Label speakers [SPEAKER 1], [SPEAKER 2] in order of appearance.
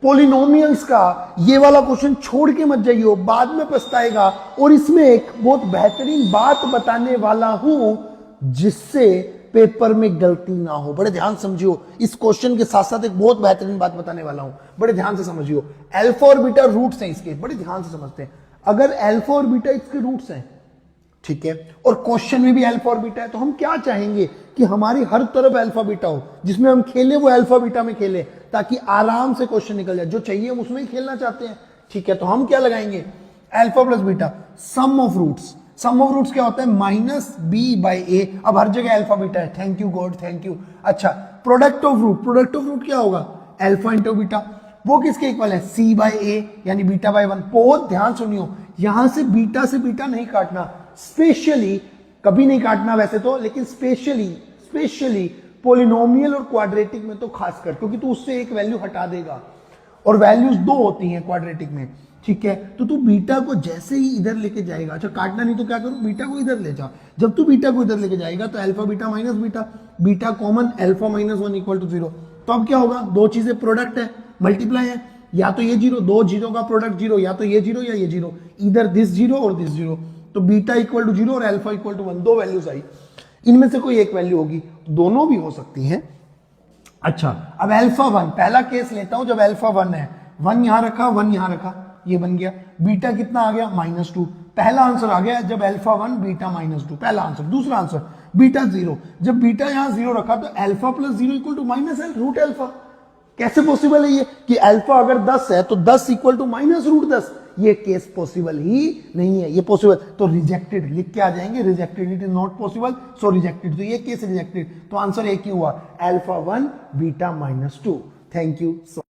[SPEAKER 1] Polynomials का ये वाला क्वेश्चन छोड़ के मत जाइयो, बाद में पछताएगा। और इसमें एक बहुत बेहतरीन बात बताने वाला हूं जिससे पेपर में गलती ना हो। बड़े ध्यान समझियो, इस क्वेश्चन के साथ साथ एक बहुत बेहतरीन बात बताने वाला हूं, बड़े ध्यान से समझियो। अल्फा और बीटा रूट्स हैं इसके, बड़े ध्यान से समझते हैं। अगर अल्फा और बीटा इसके रूट्स हैं, ठीक है, और क्वेश्चन में भी अल्फा और बीटा है, तो हम क्या चाहेंगे कि हमारी हर तरफ अल्फा बीटा हो, जिसमें हम खेले वो अल्फा बीटा में खेले, ताकि आराम से क्वेश्चन निकल जाए। जो चाहिए हम उसमें ही खेलना चाहते हैं, ठीक है। तो हम क्या लगाएंगे, alpha plus beta, sum of roots. Sum of roots क्या होता है, माइनस बी बाई ए। अब हर जगह अल्फा बीटा है, thank you God, thank you. अच्छा, product of root, product of root क्या होगा, अल्फा इंटू बीटा। वो किसके इक्वल है, सी बाई ए, यानी बीटा बाई 1। बहुत ध्यान सुनियो, यहां से बीटा नहीं काटना, स्पेशली कभी नहीं काटना वैसे तो, लेकिन स्पेशली पोलिनोमियल और क्वाड्रेटिक में तो खासकर, क्योंकि तू उससे एक वैल्यू हटा देगा और वैल्यूज दो होती हैं क्वाड्रेटिक में, ठीक है। तो तू बीटा को जैसे ही इधर लेके जाएगा, अच्छा काटना नहीं तो क्या करूं, बीटा को इधर ले जा। जब तू बीटा को इधर लेके जाएगा तो alpha beta minus beta, beta common, alpha minus 1 equal to 0। तो अब क्या होगा, दो चीजें प्रोडक्ट है, मल्टीप्लाई है, या तो ये जीरो, दो जीरो का प्रोडक्ट जीरो, या तो ये जीरो या ये जीरो, इधर दिस जीरो और दिस जीरो। तो बीटा इक्वल टू 0 और अल्फा इक्वल टू 1, दो वैल्यूज आई, इनमें से कोई एक वैल्यू होगी, दोनों भी हो सकती हैं। अच्छा, अब अल्फा 1, पहला केस लेता हूं जब अल्फा 1 है, 1 यहां रखा, 1 यहां रखा, ये बन गया। बीटा कितना आ गया, -2। पहला आंसर आ गया जब अल्फा 1 बीटा -2, पहला आंसर। दूसरा आंसर, बीटा 0, जब बीटा यहां 0 रखा तो alpha plus 0 equal to -l root alpha. कैसे पॉसिबल है ये कि अल्फा अगर 10 है तो 10 इक्वल टू -√10? ये केस पॉसिबल ही नहीं है, ये पॉसिबल तो रिजेक्टेड लिख के आ जाएंगे, rejected, it is not possible, so rejected. तो ये केस रिजेक्टेड, तो आंसर एक ही हुआ, अल्फा 1 बीटा -2। Thank you.